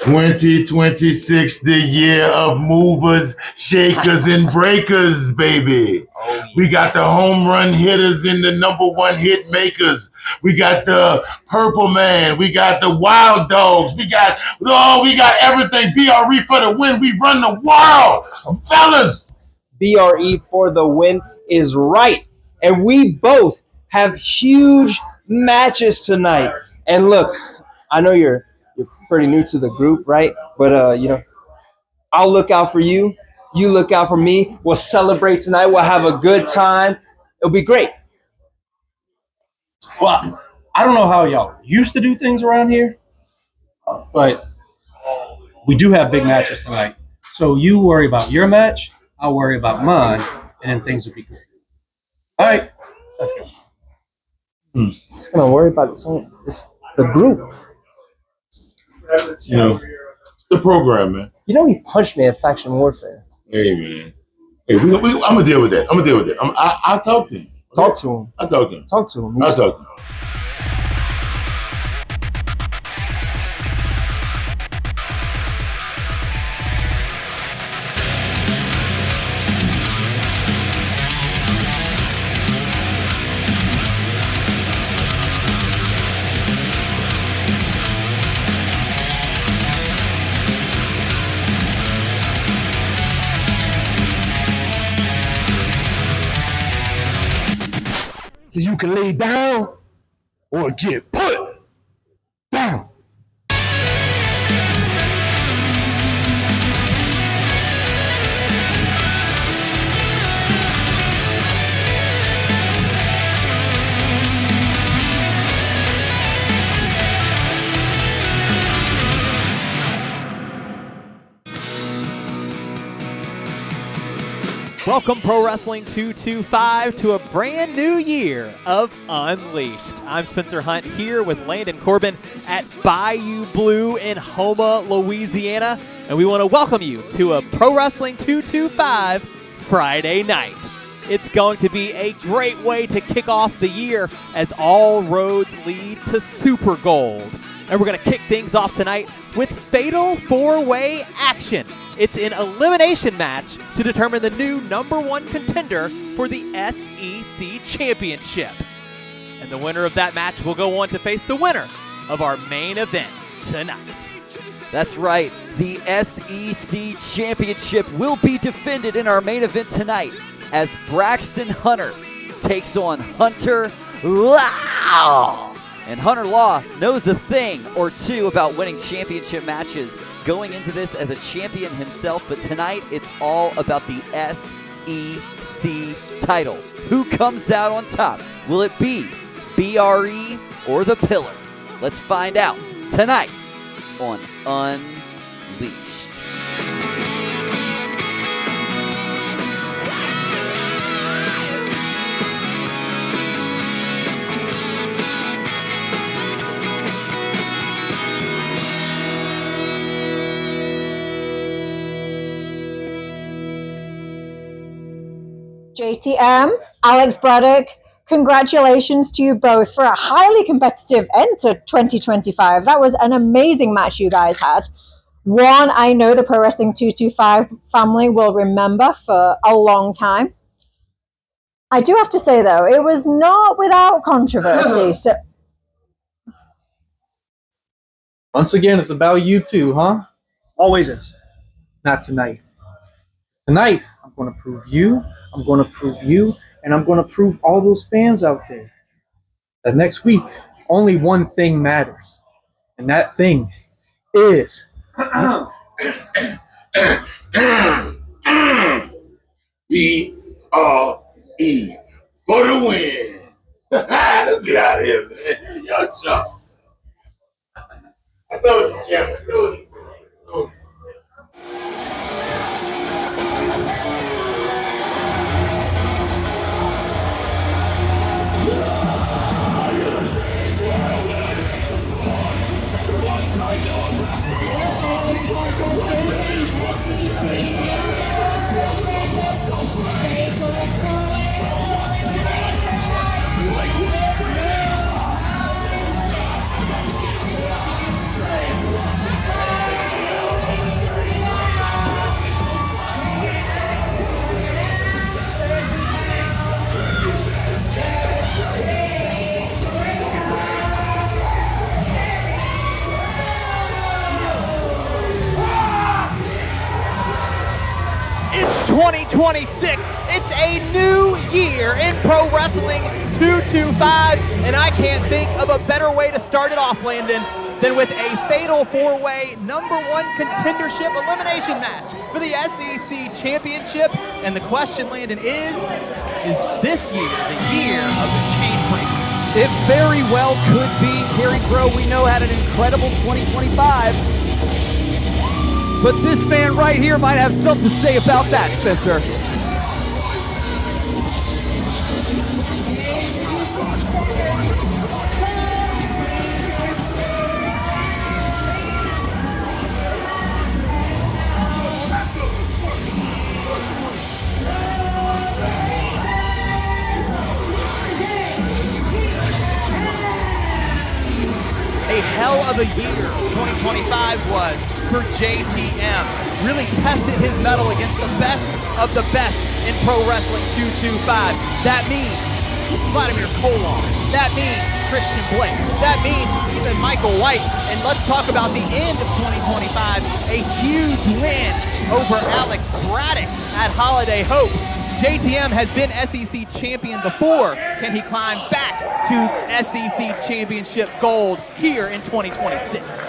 2026, the year of movers, shakers, and breakers, baby. Oh, yeah. We got the home run hitters and the number one hit makers. We got the Purple Man. We got the Wild Dogs. We got everything. BRE for the win. We run the world, fellas. BRE for the win is right. And we both have huge matches tonight. And look, I know you're pretty new to the group, right? But I'll look out for you. You look out for me. We'll celebrate tonight. We'll have a good time. It'll be great. Well, I don't know how y'all used to do things around here, but we do have big matches tonight. So you worry about your match, I'll worry about mine, and then things will be good. All right, let's go. Just gonna worry about the group. You know, it's the program, man. You know he punched me at Faction Warfare. Hey, man. Hey, I'm gonna deal with that. I'll talk to him. Talk to him. I'll talk to him. Talk to him. I'll talk to him. So you can lay down or get put down. Welcome, Pro Wrestling 225, to a brand new year of Unleashed. I'm Spencer Hunt here with Landon Corbin at Bayou Blue in Houma, Louisiana, and we want to welcome you to a Pro Wrestling 225 Friday night. It's going to be a great way to kick off the year as all roads lead to Super Gold. And we're going to kick things off tonight with Fatal 4-Way action. It's an elimination match to determine the new #1 contender for the SEC Championship. And the winner of that match will go on to face the winner of our main event tonight. That's right. The SEC Championship will be defended in our main event tonight as Braxton Hunter takes on Hunter Law. And Hunter Law knows a thing or two about winning championship matches, going into this as a champion himself, but tonight it's all about the SEC title. Who comes out on top? Will it be BRE or the Pillar? Let's find out tonight on Unleashed. JTM, Alex Braddock, congratulations to you both for a highly competitive end to 2025. That was an amazing match you guys had. One I know the Pro Wrestling 225 family will remember for a long time. I do have to say, though, it was not without controversy. So, Once again, it's about you two, huh? Always is. Not tonight. Tonight, I'm going to prove you. I'm going to prove you, and I'm going to prove all those fans out there that next week, only one thing matters, and that thing is BRE for the win. Let's get out of here, man. Y'all jump. I told you, champ. I told you. 2026. It's a new year in Pro Wrestling 225, and I can't think of a better way to start it off, Landon, than with a fatal four-way #1 contendership elimination match for the SEC Championship. And the question, Landon, is this year the year of the chain breaker? It very well could be. Kerry, Gros, we know, had an incredible 2025. But this man right here might have something to say about that, Spencer. A hell of a year 2025 was for JTM. Really tested his mettle against the best of the best in Pro Wrestling 225. That means Vladimir Kolov. That means Christian Blake. That means even Michael White. And let's talk about the end of 2025. A huge win over Alex Braddock at Holiday Hope. JTM has been SEC champion before. Can he climb back to SEC championship gold here in 2026?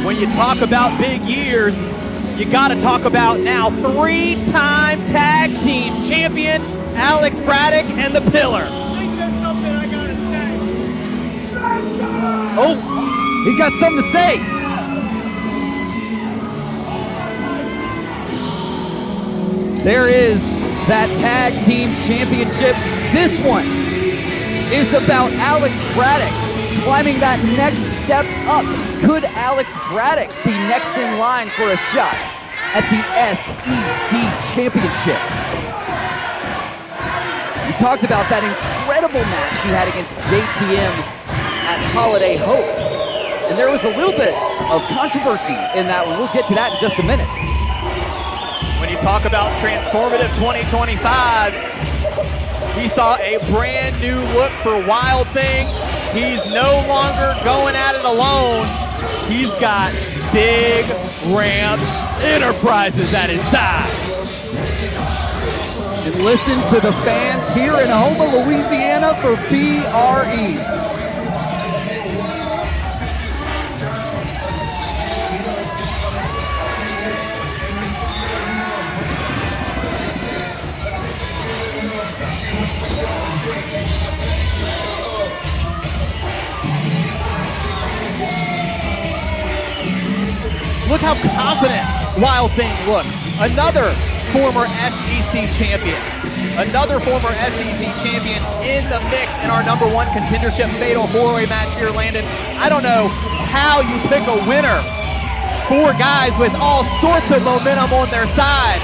When you talk about big years, you got to talk about now three-time tag team champion Alex Braddock and the Pillar. Oh, he got something to say. There is that tag team championship. This one is about Alex Braddock climbing that next step up. Could Alex Braddock be next in line for a shot at the SEC Championship? We talked about that incredible match he had against JTM at Holiday Hope. And there was a little bit of controversy in that one. We'll get to that in just a minute. When you talk about transformative 2025s, we saw a brand new look for WildThing. He's no longer going at it alone. He's got Big Ramp Enterprises at his side. And listen to the fans here in Houma, Louisiana for BRE. Look how confident WildThing looks. Another former SEC champion. Another former SEC champion in the mix in our #1 contendership fatal four-way match here, Landon. I don't know how you pick a winner. Four guys with all sorts of momentum on their side.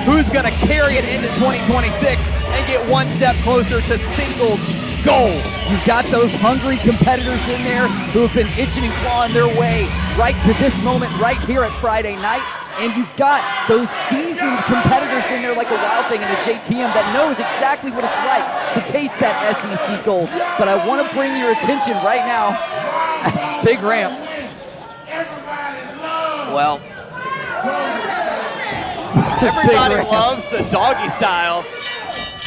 Who's going to carry it into 2026 and get one step closer to singles gold? You've got those hungry competitors in there who have been itching and clawing their way right to this moment right here at Friday night. And you've got those seasoned competitors in there like a WildThing and a JTM that knows exactly what it's like to taste that SEC gold. But I want to bring your attention right now as Big Ramp. Well, everybody loves the doggy style.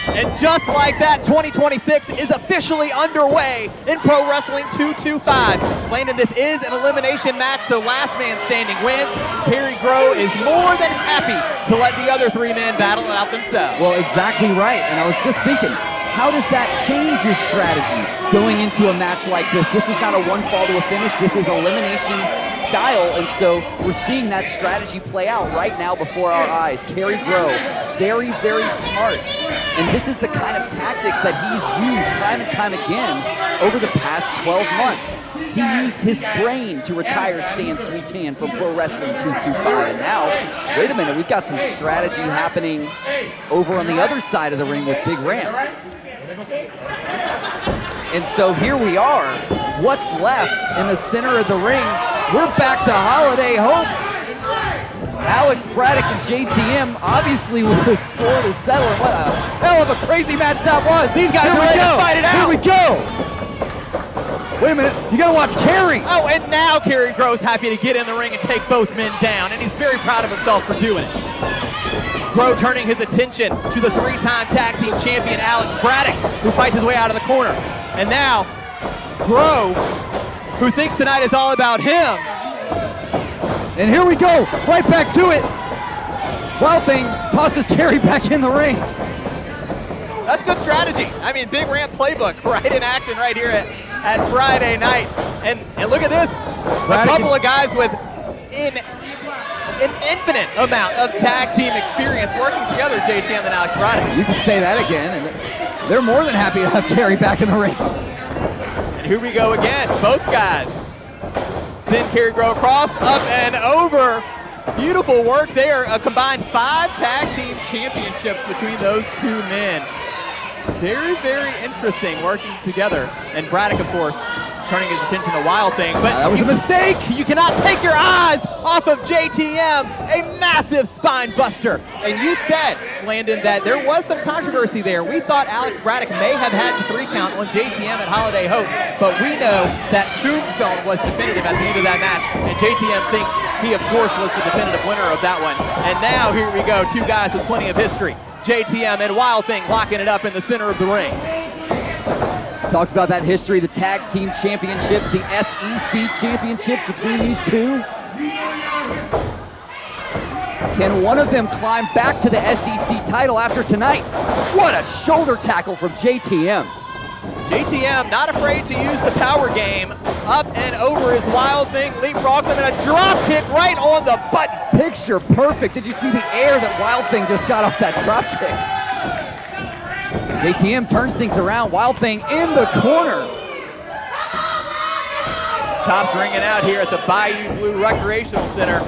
And just like that, 2026 is officially underway in Pro Wrestling 225. Landon, this is an elimination match, so last man standing wins. Kerry, Gros is more than happy to let the other three men battle it out themselves. Well, exactly right. And I was just thinking, how does that change your strategy going into a match like this? This is not a one fall to a finish. This is elimination style, and so we're seeing that strategy play out right now before our eyes. Kerry Gros, very, very smart. And this is the kind of tactics that he's used time and time again over the past 12 months. He used his brain to retire Stan Sweetan from Pro Wrestling 225. And now, wait a minute, we've got some strategy happening over on the other side of the ring with Big Ram. And so here we are. What's left in the center of the ring? We're back to Holiday Hope. Alex Braddock and JTM obviously with the score to settle. What a hell of a crazy match that was. These guys are ready to fight it out. Here we go. Wait a minute, you gotta watch Kerry. Oh, and now Kerry Gros happy to get in the ring and take both men down, and he's very proud of himself for doing it. Gros turning his attention to the three-time tag team champion Alex Braddock, who fights his way out of the corner. And now, Gros, who thinks tonight is all about him. And here we go, right back to it. WildThing tosses Kerry back in the ring. That's good strategy. I mean, Big Ramp playbook right in action right here at Friday night. And look at this, a couple of guys with an infinite amount of tag team experience working together, JTM and Alex Braddock. You can say that again, and they're more than happy to have Kerry back in the ring. And here we go again, both guys. Send Kerry Gros across, up and over. Beautiful work there. A combined 5 tag team championships between those two men. Very, very interesting working together. And Braddock, of course, turning his attention to WildThing. But that was a mistake. You cannot take your eyes off of JTM, a massive spine buster. And you said, Landon, that there was some controversy there. We thought Alex Braddock may have had the 3 count on JTM at Holiday Hope, but we know that Tombstone was definitive at the end of that match, and JTM thinks he, of course, was the definitive winner of that one. And now here we go, 2 guys with plenty of history. JTM and WildThing locking it up in the center of the ring. Talked about that history, the tag team championships, the SEC championships between these two. Can one of them climb back to the SEC title after tonight? What a shoulder tackle from JTM. JTM not afraid to use the power game. Up and over his WildThing, leapfrogs him, and a drop kick right on the button. Picture perfect. Did you see the air that WildThing just got off that drop kick? JTM turns things around. WildThing in the corner. Chops ringing out here at the Bayou Blue Recreational Center.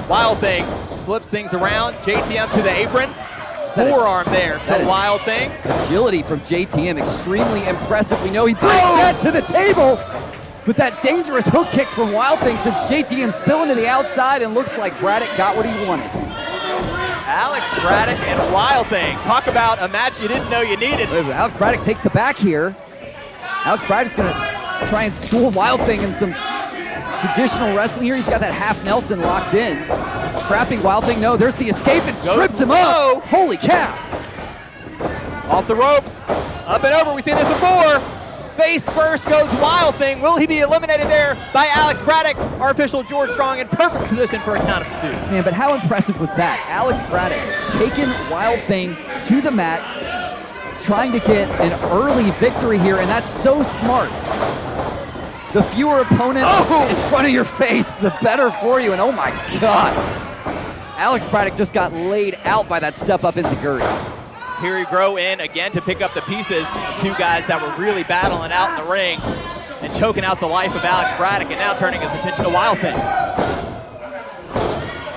WildThing flips things around. JTM to the apron. Forearm there to WildThing. Agility from JTM, extremely impressive. We know he brings that to the table. But that dangerous hook kick from WildThing since JTM spilling to the outside, and looks like Braddock got what he wanted. Alex Braddock and WildThing. Talk about a match you didn't know you needed. Alex Braddock takes the back here. Alex Braddock's gonna try and school WildThing in some traditional wrestling here. He's got that half Nelson locked in. Trapping WildThing, no, there's the escape and trips him up. Holy cow. Off the ropes, up and over, we've seen this before. Face first goes WildThing. Will he be eliminated there by Alex Braddock? Our official George Strong in perfect position for a count of 2. Man, but how impressive was that? Alex Braddock taking WildThing to the mat, trying to get an early victory here, and that's so smart. The fewer opponents in front of your face, the better for you, and oh my God. Alex Braddock just got laid out by that step up enziguri. Kerry Gros in again to pick up the pieces. 2 guys that were really battling out in the ring and choking out the life of Alex Braddock, and now turning his attention to WildThing.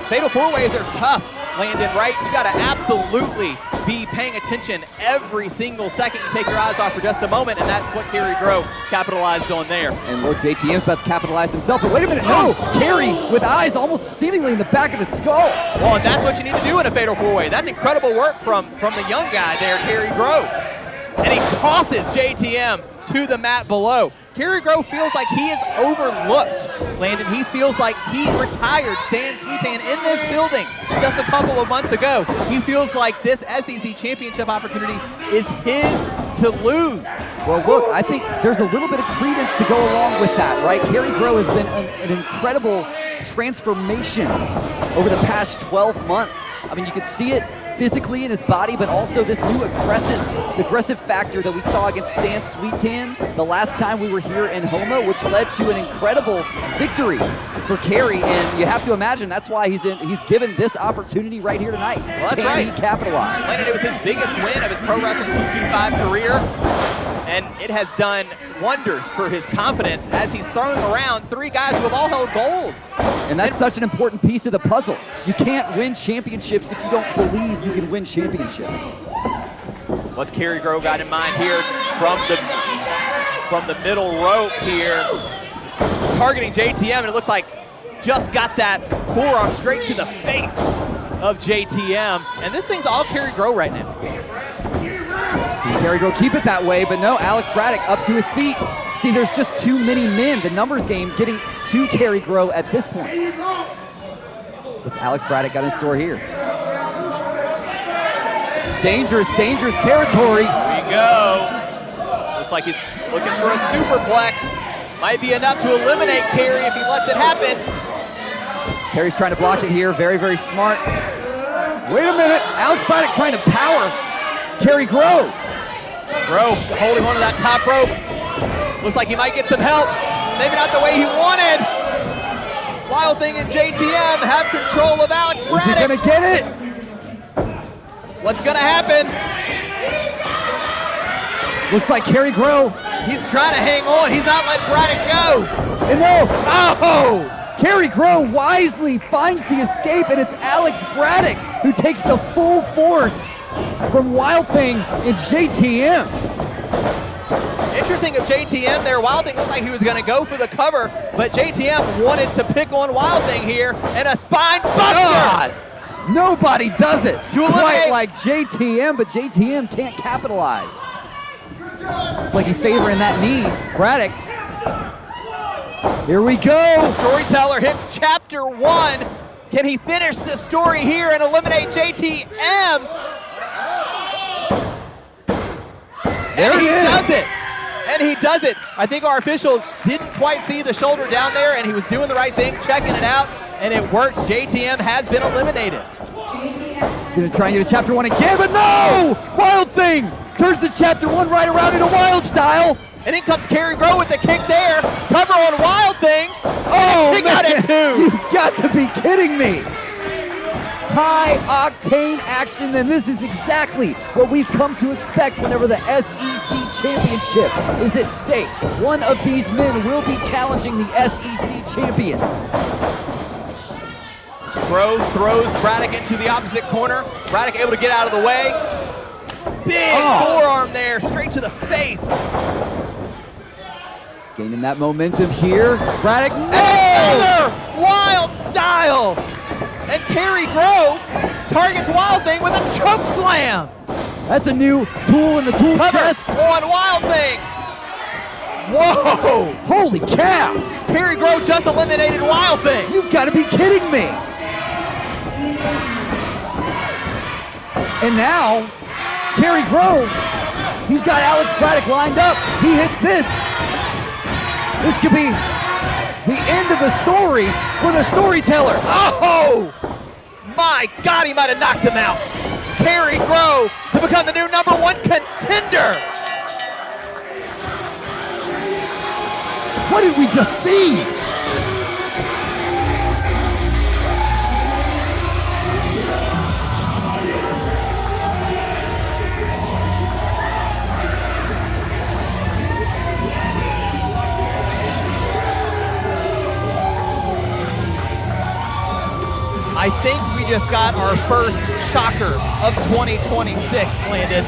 Fatal 4-ways are tough, Landon, right? You gotta absolutely be paying attention every single second. You take your eyes off for just a moment, and that's what Kerry Gros capitalized on there. And look, JTM's about to capitalize himself, but wait a minute, no! Kerry with eyes almost seemingly in the back of the skull. Well, and that's what you need to do in a fatal 4-way. That's incredible work from the young guy there, Kerry Gros. And he tosses JTM to the mat below. Kerry Gros feels like he is overlooked, Landon. He feels like he retired Stan Sweetan in this building just a couple of months ago. He feels like this SEC championship opportunity is his to lose. Well, look, I think there's a little bit of credence to go along with that, right? Kerry Gros has been an incredible transformation over the past 12 months. I mean, you could see it physically in his body, but also this new aggressive factor that we saw against Stan Sweetan the last time we were here in Houma, which led to an incredible victory for Kerry. And you have to imagine that's why he's given this opportunity right here tonight. Well, that's Can right. he capitalize? Landon, it was his biggest win of his Pro Wrestling 225 career, and it has done wonders for his confidence as he's throwing around three guys who have all held gold. And that's such an important piece of the puzzle. You can't win championships if you don't believe you can win championships. What's Kerry Gros got in mind here from the middle rope here, targeting JTM, and it looks like just got that forearm straight to the face of JTM, and this thing's all Kerry Gros right now. Kerry Gros keep it that way, but no, Alex Braddock up to his feet. See, there's just too many men. The numbers game getting to Kerry Gros at this point. What's Alex Braddock got in store here? Dangerous, dangerous territory. Here we go. Looks like he's looking for a superplex. Might be enough to eliminate Kerry if he lets it happen. Kerry's trying to block it here. Very, very smart. Wait a minute. Alex Braddock trying to power Kerry Gros. Gros holding onto that top rope. Looks like he might get some help. Maybe not the way he wanted. WildThing and JTM have control of Alex Braddock. Is he gonna get it? What's gonna happen? Looks like Kerry Gros. He's trying to hang on. He's not letting Braddock go. And no, oh! Kerry Gros wisely finds the escape, and it's Alex Braddock who takes the full force from WildThing and JTM. Interesting of JTM there. WildThing looked like he was going to go for the cover, but JTM wanted to pick on WildThing here, and a spine buster. God. Nobody does it To quite eliminate- like JTM, but JTM can't capitalize. It's like he's favoring that knee. Braddock. Here we go. Storyteller hits chapter 1. Can he finish the story here and eliminate JTM? There And he it is. does it. And he does it. I think our official didn't quite see the shoulder down there, and he was doing the right thing, checking it out, and it worked. JTM has been eliminated. Gonna try and get a chapter 1 again, but no! WildThing turns the chapter 1 right around into wild style. And in comes Kerry Gros with the kick there. Cover on WildThing. Oh, He got it too. You've got to be kidding me. High octane action, and this is exactly what we've come to expect whenever the SEC Championship is at stake. One of these men will be challenging the SEC champion. Gros throws Braddock into the opposite corner. Braddock able to get out of the way. Big forearm there, straight to the face. Gaining that momentum here. Braddock, Another wild style. And Kerry Gros targets WildThing with a choke slam. That's a new tool in the tool Cover chest. on WildThing. Whoa! Holy cow! Kerry Gros just eliminated WildThing. You've got to be kidding me! And now, Kerry Gros, he's got Alex Braddock lined up. He hits this. This could be the end of the story for the storyteller. Oh! My God, he might have knocked him out. Kerry Gros to become the new #1 contender. What did we just see? I think we just got our first shocker of 2026, Landon.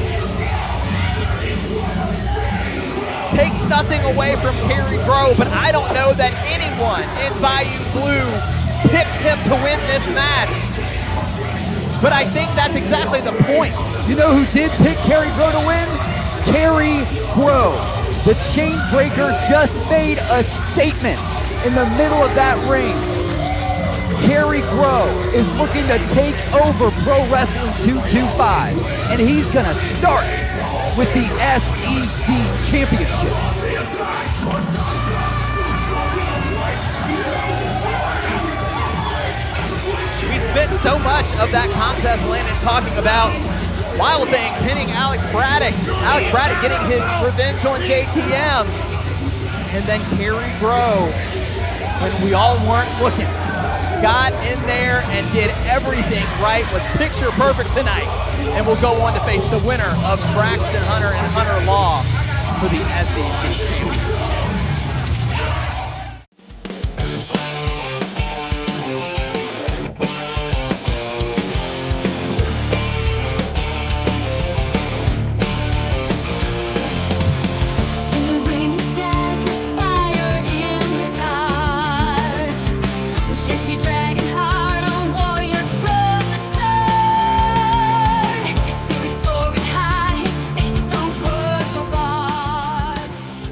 Takes nothing away from Kerry Gros, but I don't know that anyone in Bayou Blue picked him to win this match. But I think that's exactly the point. You know who did pick Kerry Gros to win? Kerry Gros. The chain breaker just made a statement in the middle of that ring. Kerry Gros is looking to take over Pro Wrestling 225, and he's going to start with the SEC Championship. We spent so much of that contest, Landon, talking about WildThing pinning Alex Braddock. Alex Braddock getting his revenge on JTM. And then Kerry Gros, when we all weren't looking, got in there and did everything right, was picture perfect tonight, and will go on to face the winner of Braxton Hunter and Hunter Law for the SEC Championship.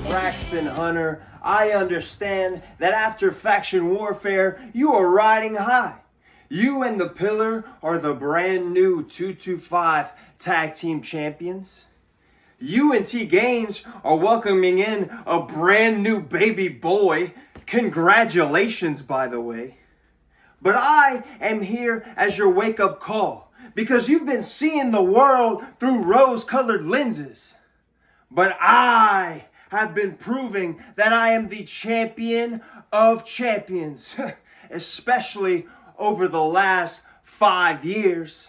Braxton Hunter, I understand that after faction warfare, you are riding high. You and the Pillar are the brand new 225 tag team champions. You and T Gaines are welcoming in a brand new baby boy. Congratulations, by the way. But I am here as your wake-up call because you've been seeing the world through rose-colored lenses. But I have been proving that I am the champion of champions, especially over the last 5 years.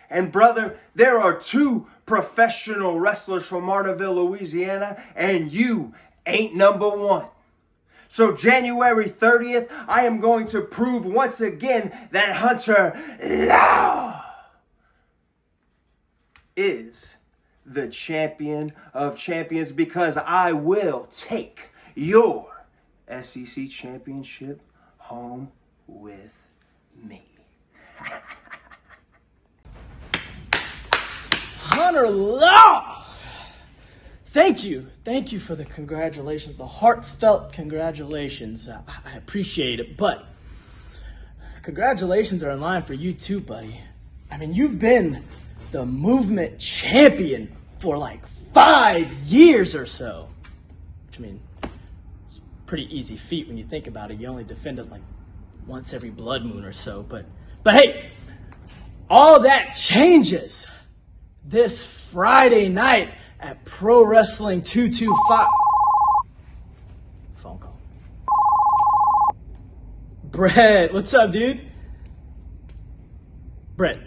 And brother, there are 2 professional wrestlers from Martinsville, Louisiana, and you ain't number 1. So January 30th, I am going to prove once again that Hunter Law is the champion of champions, because I will take your SEC championship home with me. Hunter Law! Thank you. Thank you for the congratulations, the heartfelt congratulations. I appreciate it, but congratulations are in line for you too, buddy. I mean, you've been the movement champion for like 5 years or so. Which, I mean, it's a pretty easy feat when you think about it. You only defend it like once every blood moon or so. But hey, all that changes this Friday night at Pro Wrestling 225. Phone call. Brett, what's up, dude? Brett,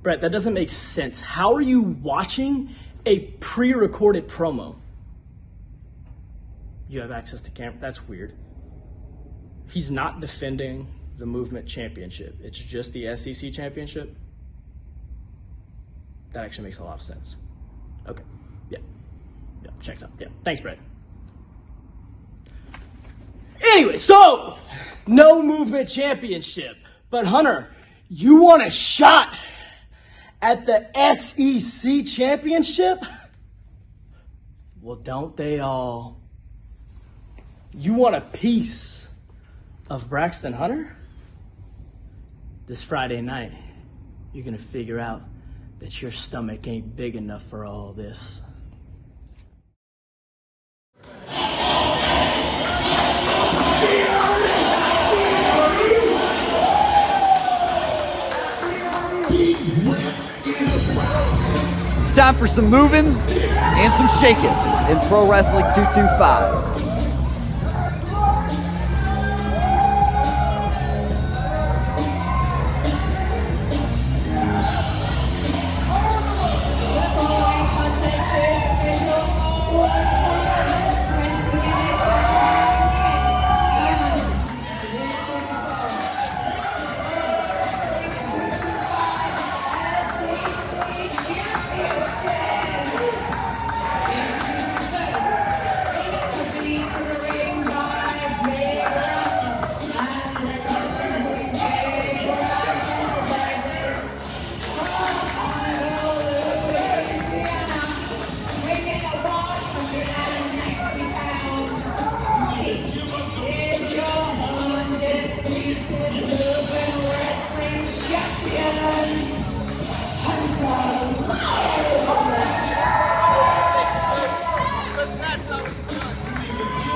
that doesn't make sense. How are you watching a pre-recorded promo? You have access to camera. That's weird. He's not defending the Movement Championship. It's just the SEC Championship. That actually makes a lot of sense. Okay. Yeah, checks out. Yeah, thanks, Brett. Anyway, so no Movement Championship. But Hunter, you want a shot at the SEC Championship? Well, don't they all? You want a piece of Braxton Hunter? This Friday night, you're gonna figure out that your stomach ain't big enough for all this. It's time for some moving and some shaking in Pro Wrestling 225.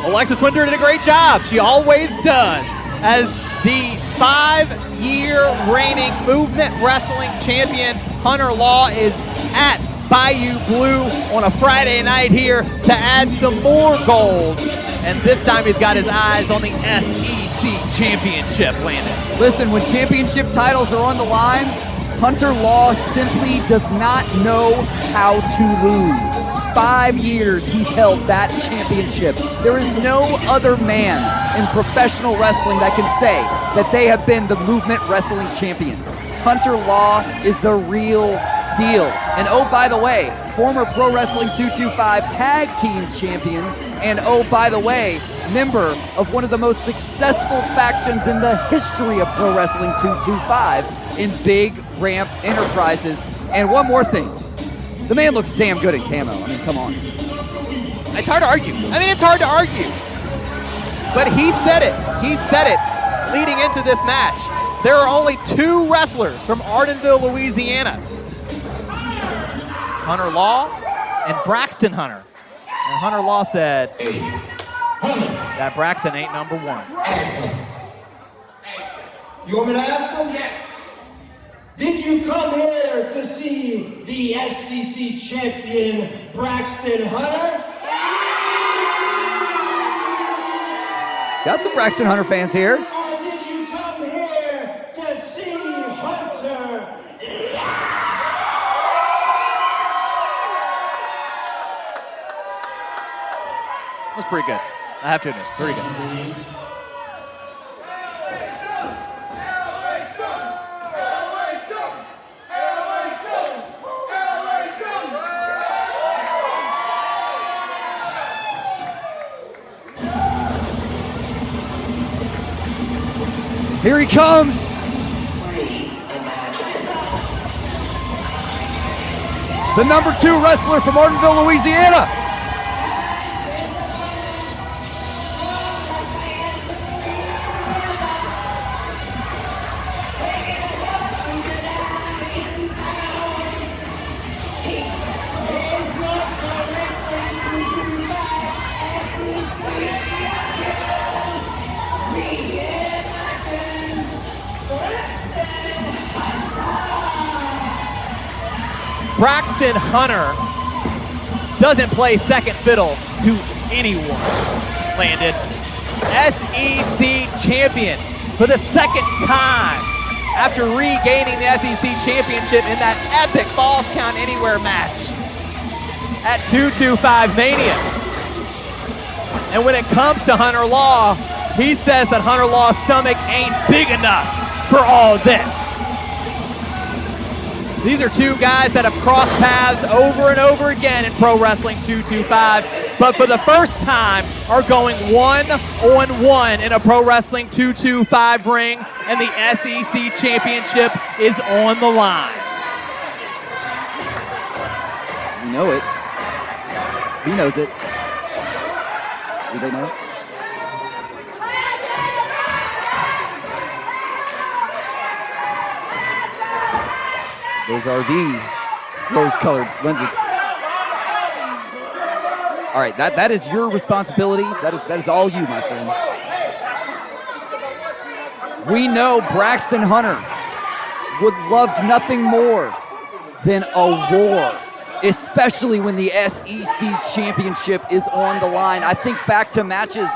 Alexis Winter did a great job. She always does. As the 5-year reigning Movement Wrestling champion Hunter Law is at Bayou Blue on a Friday night here to add some more gold. And this time he's got his eyes on the SEC Championship, Landon. Listen, when championship titles are on the line, Hunter Law simply does not know how to lose. 5 years he's held that championship. There is no other man in professional wrestling that can say that they have been the Movement Wrestling champion. Hunter Law is the real deal. And oh, by the way, former Pro Wrestling 225 Tag Team Champion, and oh, by the way, member of one of the most successful factions in the history of Pro Wrestling 225 in Big Ramp Enterprises. And one more thing, the man looks damn good in camo. I mean, come on. It's hard to argue. It's hard to argue. But he said it. He said it leading into this match. There are only 2 wrestlers from Ardenville, Louisiana. Hunter Law and Braxton Hunter. And Hunter Law said that Braxton ain't number 1. You want me to ask him? Yes. Did you come here to see the SEC champion Braxton Hunter? Got some Braxton Hunter fans here. Or did you come here to see Hunter That was pretty good. I have to admit, very good. Here he comes. The number 2 wrestler from Ardenville, Louisiana. Braxton Hunter doesn't play second fiddle to anyone, Landon. SEC champion for the second time after regaining the SEC championship in that epic Falls Count Anywhere match at 225 Mania. And when it comes to Hunter Law, he says that Hunter Law's stomach ain't big enough for all this. These are 2 guys that have crossed paths over and over again in Pro Wrestling 225, but for the first time are going 1-on-1 in a Pro Wrestling 225 ring, and the SEC Championship is on the line. You know it. He knows it. Do they know it? Those are the rose-colored lenses. All right, that is your responsibility. That is all you, my friend. We know Braxton Hunter loves nothing more than a war, especially when the SEC Championship is on the line. I think back to matches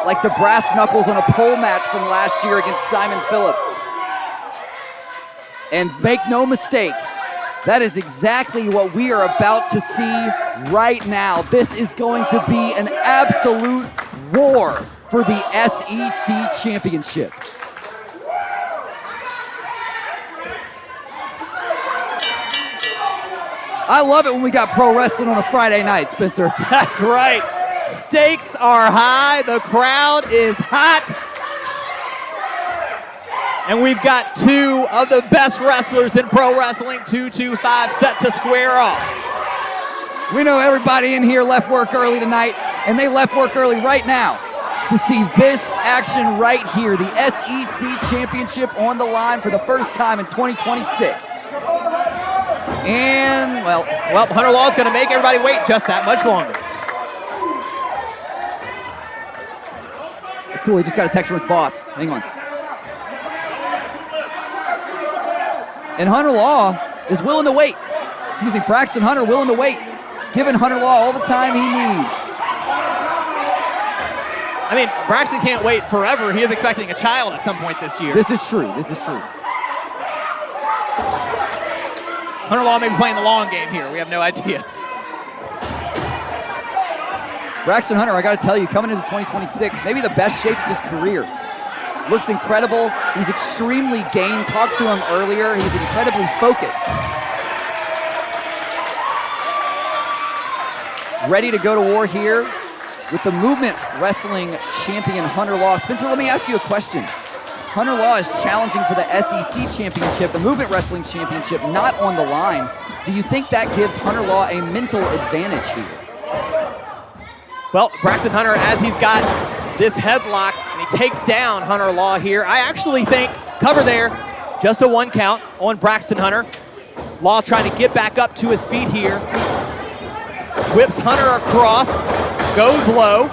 like the brass knuckles on a pole match from last year against Simon Phillips. And make no mistake, that is exactly what we are about to see right now. This is going to be an absolute war for the SEC Championship. I love it when we got pro wrestling on a Friday night, Spencer. That's right. Stakes are high. The crowd is hot. And we've got 2 of the best wrestlers in Pro Wrestling 225 set to square off. We know everybody in here left work early tonight, and they left work early right now to see this action right here. The SEC Championship on the line for the first time in 2026. And, well, Hunter Law's going to make everybody wait just that much longer. It's cool, he just got a text from his boss. Hang on. And Hunter Law is willing to wait. Excuse me, Braxton Hunter willing to wait, giving Hunter Law all the time he needs. I mean, Braxton can't wait forever. He is expecting a child at some point this year. This is true. This is true. Hunter Law may be playing the long game here. We have no idea. Braxton Hunter, I got to tell you, coming into 2026, maybe the best shape of his career. Looks incredible. He's extremely game. Talked to him earlier. He's incredibly focused. Ready to go to war here with the movement wrestling champion Hunter Law. Spencer, let me ask you a question. Hunter Law is challenging for the SEC championship, the movement wrestling championship, not on the line. Do you think that gives Hunter Law a mental advantage here? Well, Braxton Hunter, as he's got this headlock, and he takes down Hunter Law here, I actually think, cover there, just a 1 count on Braxton Hunter. Law trying to get back up to his feet here. Whips Hunter across, goes low,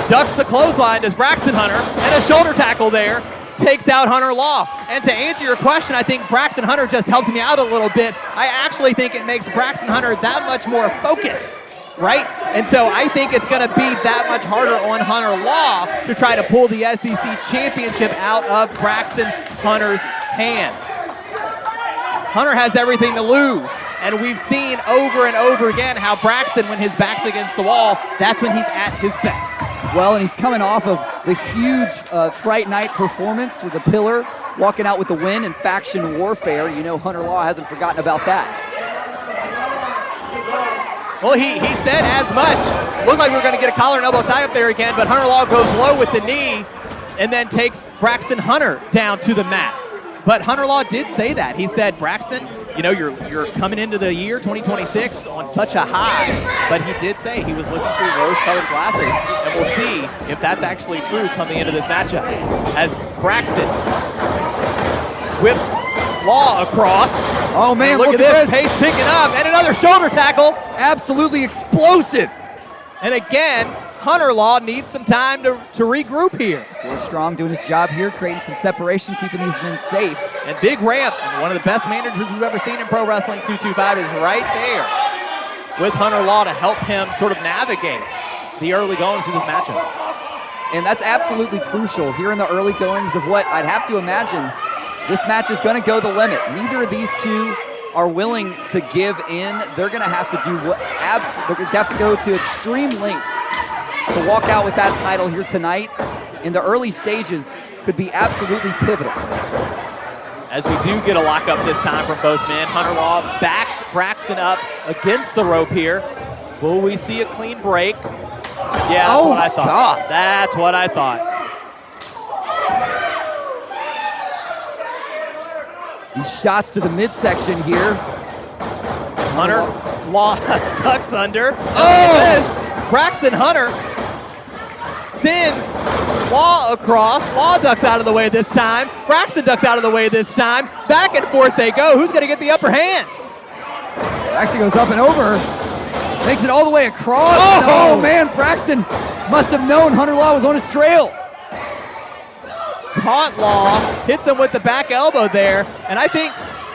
ducks the clothesline, does Braxton Hunter, and a shoulder tackle there, takes out Hunter Law. And to answer your question, I think Braxton Hunter just helped me out a little bit. I actually think it makes Braxton Hunter that much more focused, right? And so I think it's going to be that much harder on Hunter Law to try to pull the SEC championship out of Braxton Hunter's hands. Hunter has everything to lose, and we've seen over and over again how Braxton, when his back's against the wall, that's when he's at his best. Well, and he's coming off of the huge Fright Night performance with the Pillar, walking out with the win in Faction Warfare. You know Hunter Law hasn't forgotten about that. Well, he said as much. Looked like we were going to get a collar and elbow tie up there again, but Hunter Law goes low with the knee and then takes Braxton Hunter down to the mat. But Hunter Law did say that. He said, Braxton, you know, you're coming into the year 2026 on such a high. But he did say he was looking through rose-colored glasses, and we'll see if that's actually true coming into this matchup. As Braxton whips Law across. Oh man, look at this. Pace picking up, and another shoulder tackle. Absolutely explosive. And again, Hunter Law needs some time to regroup here. George Strong doing his job here, creating some separation, keeping these men safe. And big ramp, and one of the best managers we've ever seen in Pro Wrestling 225 is right there with Hunter Law to help him sort of navigate the early goings of this matchup. And that's absolutely crucial here in the early goings of what I'd have to imagine this match is going to go the limit. Neither of these two are willing to give in. They're going to have to do what they're going to have to go to extreme lengths to walk out with that title here tonight. In the early stages could be absolutely pivotal. As we do get a lockup this time from both men, Hunter Law backs Braxton up against the rope here. Will we see a clean break? Yeah, that's what I thought. God. That's what I thought. These shots to the midsection here. Hunter Law ducks under. Oh! Braxton Hunter sends Law across. Law ducks out of the way this time. Braxton ducks out of the way this time. Back and forth they go. Who's going to get the upper hand? Braxton goes up and over. Makes it all the way across. Oh man, Braxton must have known Hunter Law was on his trail. Caught Law, hits him with the back elbow there, and I think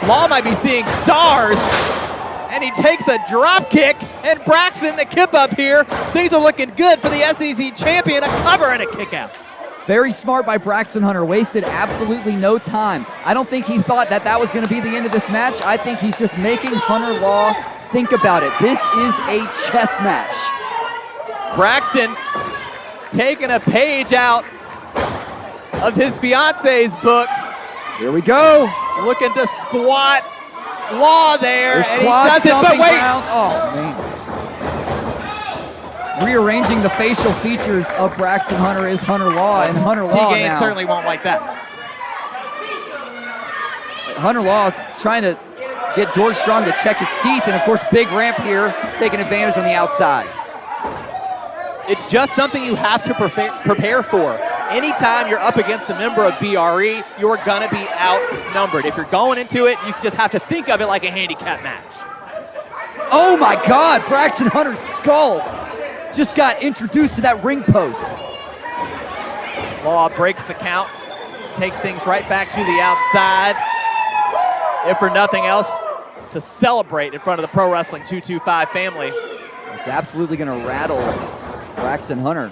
Law might be seeing stars. And he takes a drop kick, and Braxton, the kip up here. Things are looking good for the SEC champion, a cover and a kick out. Very smart by Braxton Hunter, wasted absolutely no time. I don't think he thought that that was going to be the end of this match. I think he's just making Hunter Law think about it. This is a chess match. Braxton taking a page out of his fiance's book. Here we go. Looking to squat Law there, There's and he does it, but wait. Oh, man. Rearranging the facial features of Braxton Hunter is Hunter Law, and Hunter Law T-Game now. certainly won't like that. Hunter Law is trying to get George Strong to check his teeth, and of course, big ramp here, taking advantage on the outside. It's just something you have to prepare for. Anytime you're up against a member of BRE, you're gonna be outnumbered. If you're going into it, you just have to think of it like a handicap match. Oh my God, Braxton Hunter's skull just got introduced to that ring post. Law breaks the count, takes things right back to the outside. if for nothing else, to celebrate in front of the Pro Wrestling 225 family. It's absolutely going to rattle Braxton Hunter.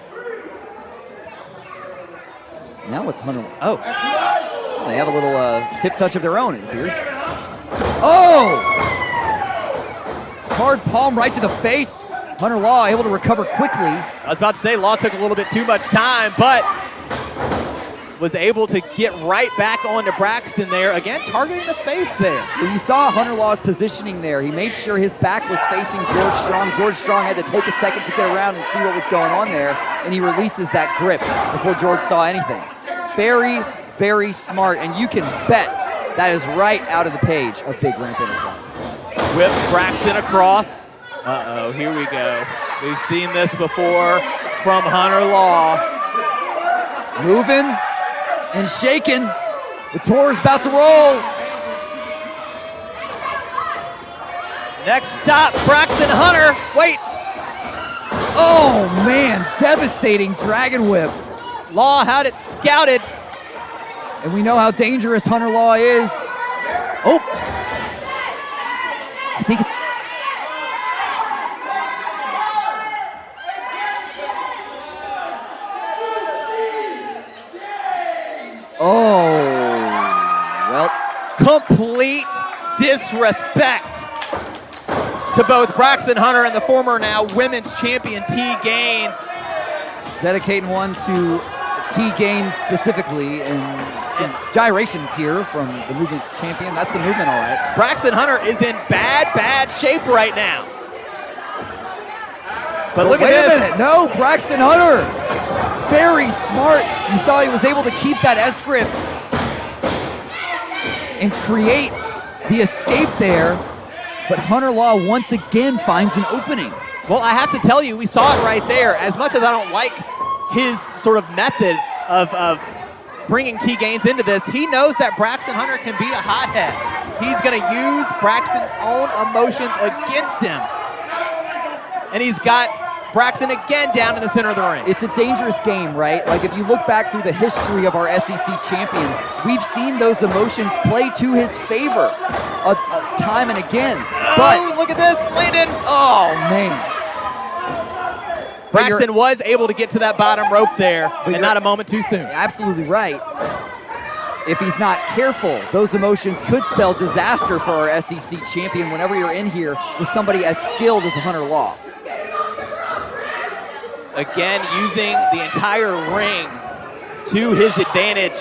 Now it's Hunter. Oh, they have a little tip touch of their own, it appears. Oh! Hard palm right to the face. Hunter Law able to recover quickly. I was about to say Law took a little bit too much time, but was able to get right back onto Braxton there. Again, targeting the face there. When you saw Hunter Law's positioning there, he made sure his back was facing George Strong. George Strong had to take a second to get around and see what was going on there, and he releases that grip before George saw anything. Very, very smart, and you can bet that is right out of the page of Big Ramp Enterprises. Whips Braxton across. Uh-oh, here we go. We've seen this before from Hunter Law. Moving and shaking. The tour is about to roll. Next stop, Braxton Hunter. Wait. Oh, man, devastating Dragon Whip. Law had it scouted. And we know how dangerous Hunter Law is. Oh. I think it's... Oh, well. Complete disrespect to both Braxton Hunter and the former now women's champion T. Gaines. Dedicating one to T. Gaines specifically, and some gyrations here from the movement champion. That's the movement, all right. Braxton Hunter is in bad shape right now. But look at this. Wait a minute. No, Braxton Hunter. Very smart. You saw he was able to keep that S-grip and create the escape there. But Hunter Law once again finds an opening. Well, I have to tell you, we saw it right there. As much as I don't like his sort of method of bringing T. Gaines into this, he knows that Braxton Hunter can be a hothead. He's going to use Braxton's own emotions against him. And he's got Braxton again down in the center of the ring. It's a dangerous game, right? Like if you look back through the history of our SEC champion, we've seen those emotions play to his favor time and again. But look at this, Landon. Oh, man. Braxton was able to get to that bottom rope there, and not a moment too soon. Absolutely right. If he's not careful, those emotions could spell disaster for our SEC champion whenever you're in here with somebody as skilled as Hunter Law. Again, using the entire ring to his advantage.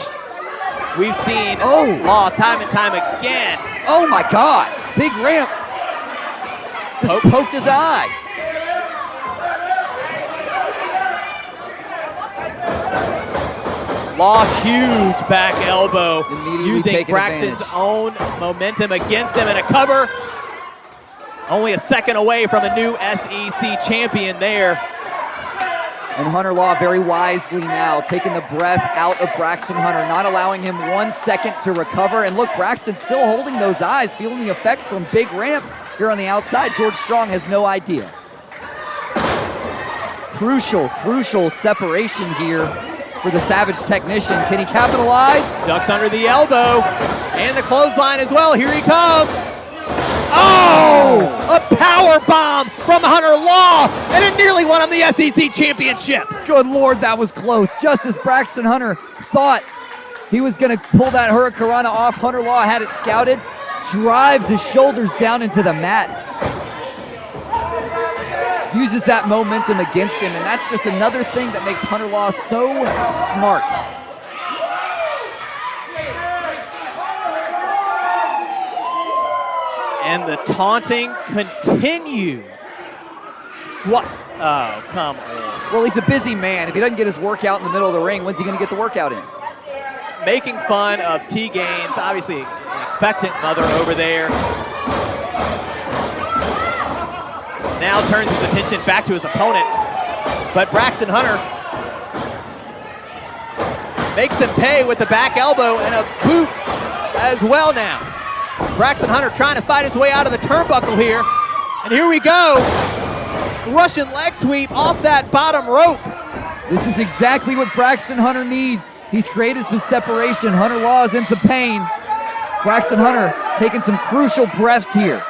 We've seen Law time and time again. Oh my God, Big Ramp just poked his eye. Law, huge back elbow, using Braxton's advantage. own momentum against him, and a cover. Only a second away from a new SEC champion there. And Hunter Law very wisely now taking the breath out of Braxton Hunter, not allowing him 1 second to recover. And look, Braxton still holding those eyes, feeling the effects from Big Ramp here on the outside. George Strong has no idea. Crucial separation here for the Savage Technician. Can he capitalize? Ducks under the elbow and the clothesline as well. Here he comes. Oh! A power bomb from Hunter Law, and it nearly won him the SEC championship. Good Lord, that was close. Just as Braxton Hunter thought he was going to pull that Hurricanrana off, Hunter Law had it scouted, drives his shoulders down into the mat, uses that momentum against him, and that's just another thing that makes Hunter Law so smart. And the taunting continues. Oh, come on. Well, he's a busy man. If he doesn't get his workout in the middle of the ring, when's he going to get the workout in? Making fun of T. Gaines, obviously an expectant mother over there. Now turns his attention back to his opponent. But Braxton Hunter makes him pay with the back elbow and a boot as well now. Braxton Hunter trying to fight his way out of the turnbuckle here. And here we go. Russian leg sweep off that bottom rope. This is exactly what Braxton Hunter needs. He's created some separation. Hunter Law is in some pain. Braxton Hunter taking some crucial breaths here.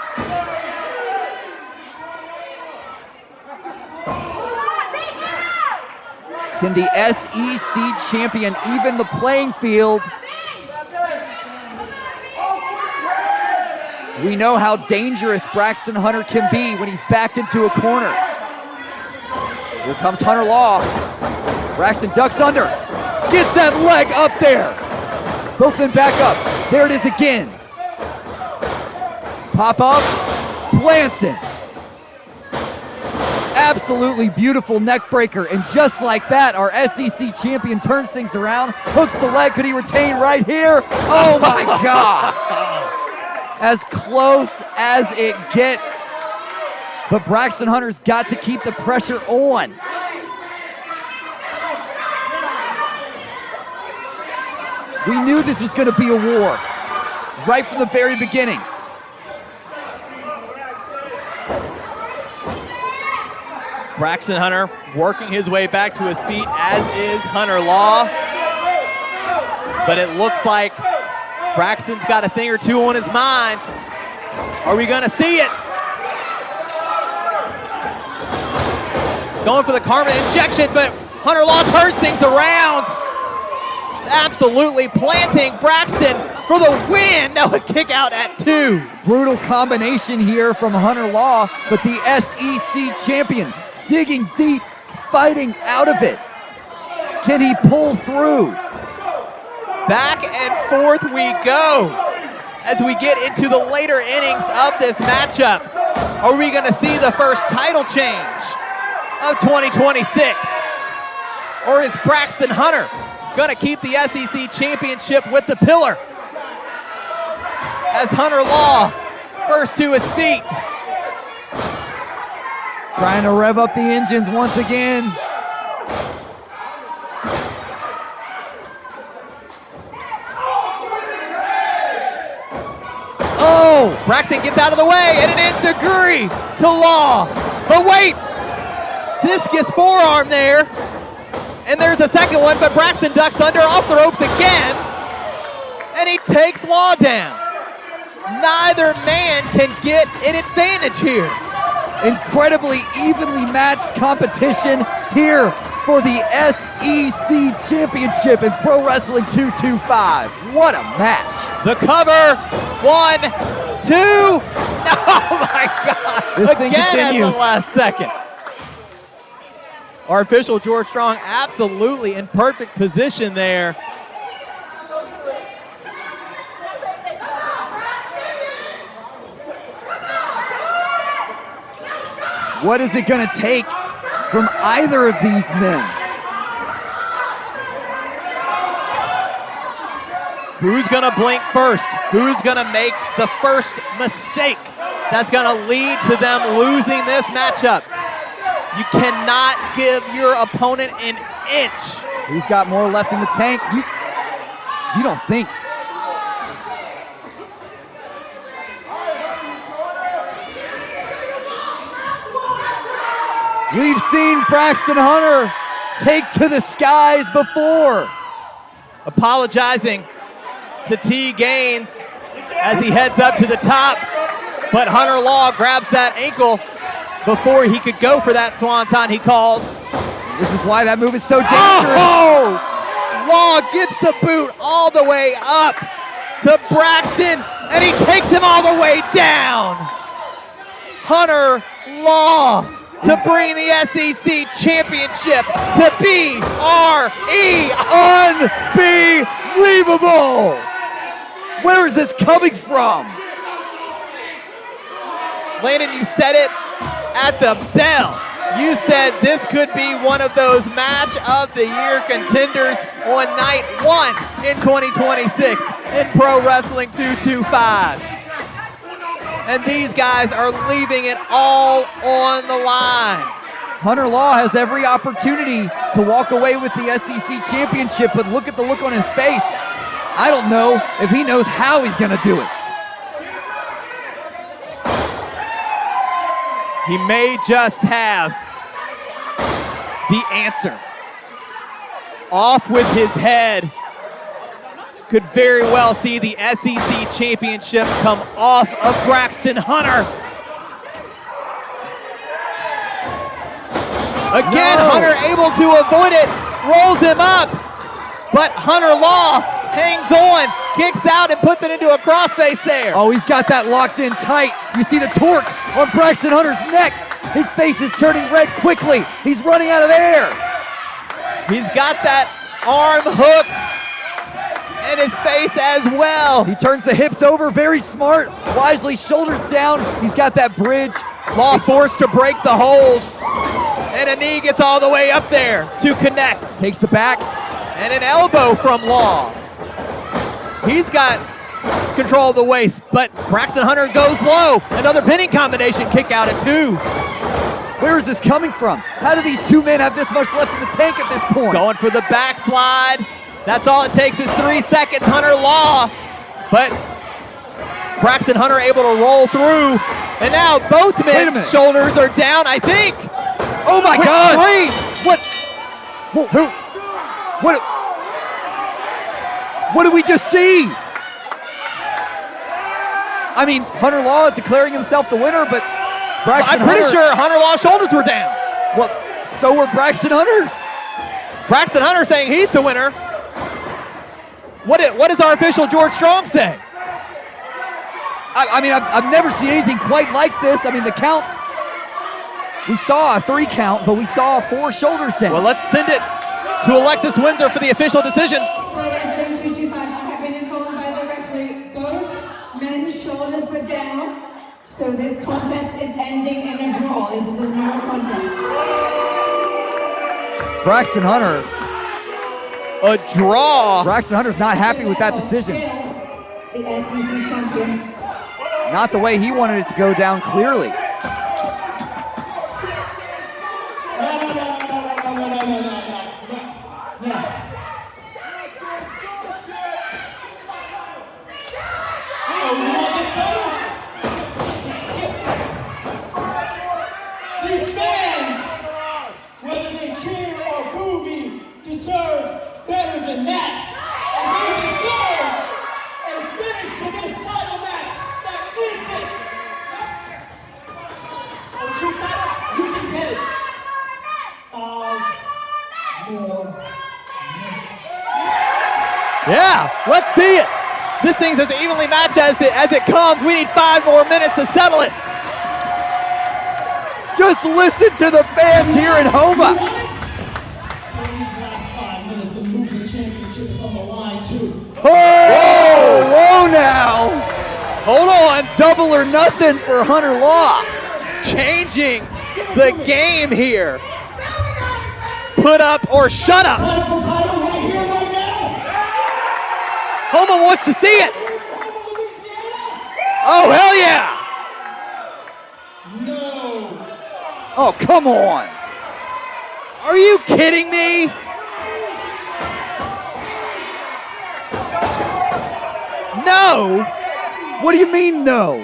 Can the SEC champion even the playing field? We know how dangerous Braxton Hunter can be when he's backed into a corner. Here comes Hunter Law. Braxton ducks under. Gets that leg up there. Both men back up. There it is again. Pop up. Plants it. Absolutely beautiful neck breaker. And just like that, our SEC champion turns things around. Hooks the leg. Could he retain right here? Oh my God. As close as it gets. But Braxton Hunter's got to keep the pressure on. We knew this was going to be a war right from the very beginning. Braxton Hunter working his way back to his feet, as is Hunter Law. But it looks like Braxton's got a thing or two on his mind. Are we gonna see it? Going for the karma injection, but Hunter Law turns things around. Absolutely planting Braxton for the win. Now a kick out at 2. Brutal combination here from Hunter Law, but the SEC champion digging deep, fighting out of it. Can he pull through? Back and forth we go as we get into the later innings of this matchup. Are we going to see the first title change of 2026? Or is Braxton Hunter going to keep the SEC championship with the pillar? As Hunter Law first to his feet. Trying to rev up the engines once again. Oh, Braxton gets out of the way and an enziguri to Law. But wait, discus forearm there. And there's a second one, but Braxton ducks under, off the ropes again. And he takes Law down. Neither man can get an advantage here. Incredibly evenly matched competition here for the SEC Championship in Pro Wrestling 225. What a match. The cover, 1, 2. Oh my God. This thing Again continues. at the last second. Our official, George Strong, absolutely in perfect position there. What is it going to take from either of these men? Who's going to blink first? Who's going to make the first mistake that's going to lead to them losing this matchup? You cannot give your opponent an inch. Who's got more left in the tank? You don't think. We've seen Braxton Hunter take to the skies before. Apologizing to T. Gaines as he heads up to the top, but Hunter Law grabs that ankle before he could go for that swanton he called. This is why that move is so dangerous. Oh! Law gets the boot all the way up to Braxton, and he takes him all the way down. Hunter Law to bring the SEC championship to BRE. Unbelievable! Where is this coming from? Landon, you said it at the bell. You said this could be one of those match of the year contenders on night 1 in 2026 in Pro Wrestling 225. And these guys are leaving it all on the line. Hunter Law has every opportunity to walk away with the SEC championship, but look at the look on his face. I don't know if he knows how he's going to do it. He may just have the answer. Off with his head could very well see the SEC championship come off of Braxton Hunter. Again, Hunter able to avoid it, rolls him up, but Hunter Law hangs on, kicks out, and puts it into a crossface there. Oh, he's got that locked in tight. You see the torque on Braxton Hunter's neck. His face is turning red quickly. He's running out of air. He's got that arm hooked and his face as well. He turns the hips over, very smart. Wisely, shoulders down. He's got that bridge. Law forced to break the hold. And a knee gets all the way up there to connect. Takes the back. And an elbow from Law. He's got control of the waist, but Braxton Hunter goes low. Another pinning combination kick out at 2. Where is this coming from? How do these two men have this much left in the tank at this point? Going for the backslide. That's all it takes is 3 seconds, Hunter Law. But Braxton Hunter able to roll through. And now both men's shoulders are down, I think. Oh my God! 3. What did we just see? I mean, Hunter Law declaring himself the winner, but Braxton I'm pretty sure Hunter Law's shoulders were down. Well, so were Braxton Hunter's. Braxton Hunter saying he's the winner. What does our official George Strong say? I mean, I've never seen anything quite like this. I mean, the count, we saw a 3 count, but we saw 4 shoulders down. Well, let's send it to Alexis Windsor for the official decision. PW225, I have been informed by the referee, both men's shoulders were down, so this contest is ending in a draw. This is a no contest. Braxton Hunter. A draw. Braxton Hunter's not happy with that decision. The SEC champion. Not the way he wanted it to go down, clearly. These fans, whether they cheer or boo me, deserve better than that. And they deserve a finish to this title match that isn't a true title. You can get it. 5 more minutes. Yeah, let's see it. This thing's as evenly matched as it comes. We need 5 more minutes to settle it. Just listen to the fans here in Houma. These last 5 minutes, the movement championship is on the line too. Whoa now. Hold on, double or nothing for Hunter Law. Changing the game here. Put up or shut up. Title right here, right now. Houma wants to see it. Oh, hell yeah. No. Oh, come on. Are you kidding me? No. What do you mean, no?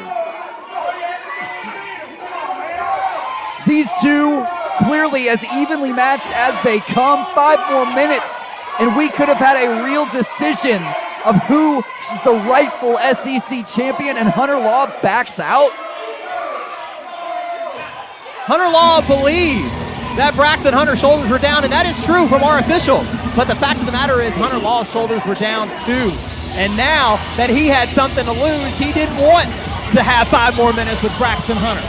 These two clearly as evenly matched as they come. 5 more minutes, and we could have had a real decision of who is the rightful SEC champion, and Hunter Law backs out. Hunter Law believes that Braxton Hunter's shoulders were down, and that is true from our official. But the fact of the matter is Hunter Law's shoulders were down too. And now that he had something to lose, he didn't want to have 5 more minutes with Braxton Hunter.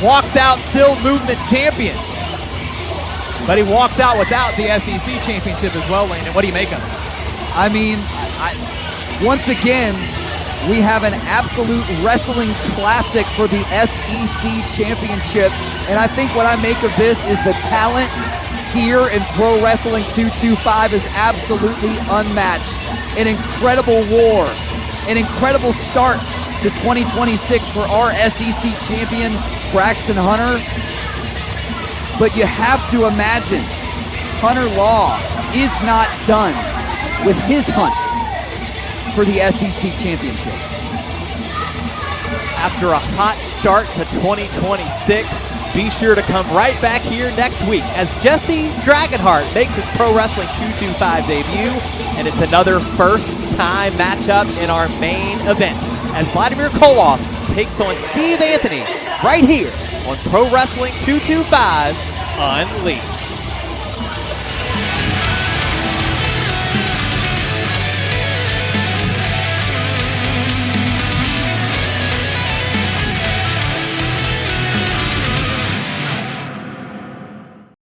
Walks out still movement champion. But he walks out without the SEC championship as well, Landon. What do you make of it? I mean, once again, we have an absolute wrestling classic for the SEC championship. And I think what I make of this is the talent here in Pro Wrestling 225 is absolutely unmatched. An incredible war, an incredible start to 2026 for our SEC champion, Braxton Hunter. But you have to imagine Hunter Law is not done with his hunt for the SEC championship. After a hot start to 2026, be sure to come right back here next week as Jesse Dragonheart makes his Pro Wrestling 225 debut, and it's another first-time matchup in our main event as Vladimir Koloff takes on Steve Anthony right here on Pro Wrestling 225 Unleashed.